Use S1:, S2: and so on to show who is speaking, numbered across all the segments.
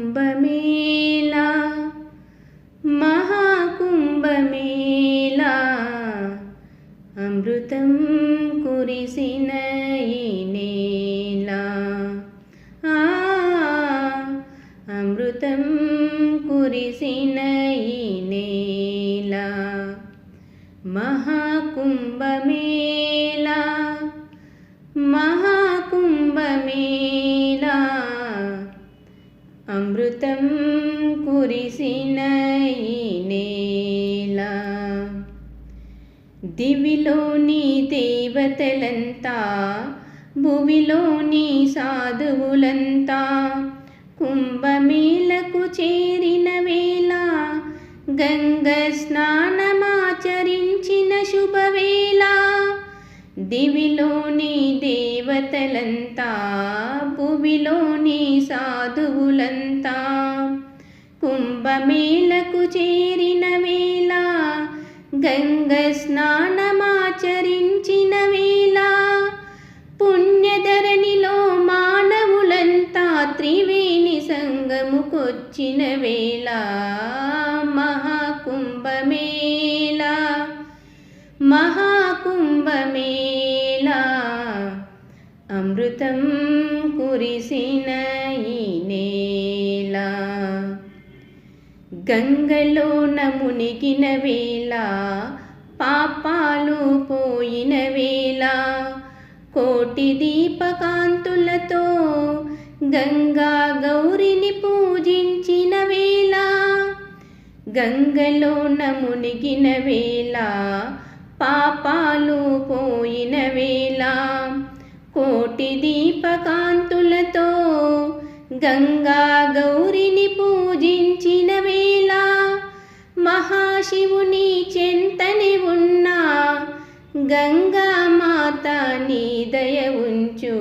S1: महाकुंभमेला महाकुंभमेला अमृतं कुरिसिन नेला अमृतं कुरिसिन नेला महाकुंभमेला महाकुंभमेला अमृतं कुरिसिन नेला దివిలోని దేవతలంతా భువిలోని సాధువులంతా కుంభమేళకు చేరిన వేళ గంగ స్నానమాచరించిన శుభవేళ దివిలోని దేవతలంతా భువిలోని సాధువులంతా కుంభమేళకు చేరిన వేళ గంగ స్నానమాచరించిన వేళ పుణ్యధరణిలో మానవులంతా త్రివేణి సంగముకొచ్చిన వేళ మహాకుంభమేళా మహాకుంభమేళా అమృతం కురిసిన ఈ నేల గంగలోన మునిగిన వేళ పాపాలు పోయిన వేళ కోటి దీపకాంతులతో గంగా గౌరిని పూజించిన వేళ గంగలోన మునిగిన వేళ పాపాలు పోయిన వేళ కోటి దీపకాంతులతో గంగా గౌరిని పూజించిన వేళ మహాశివుని చెంతని ఉన్న గంగా మాత నీ దయ ఉంచు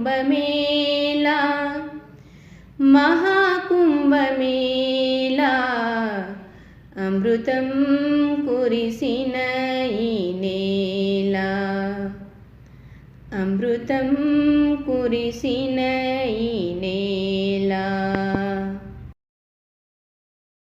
S1: మహాకుంభమేళా మహాకుంభమేళా అమృతం కురిసిన ఈ నేల అమృతం కురిసిన ఈ నేల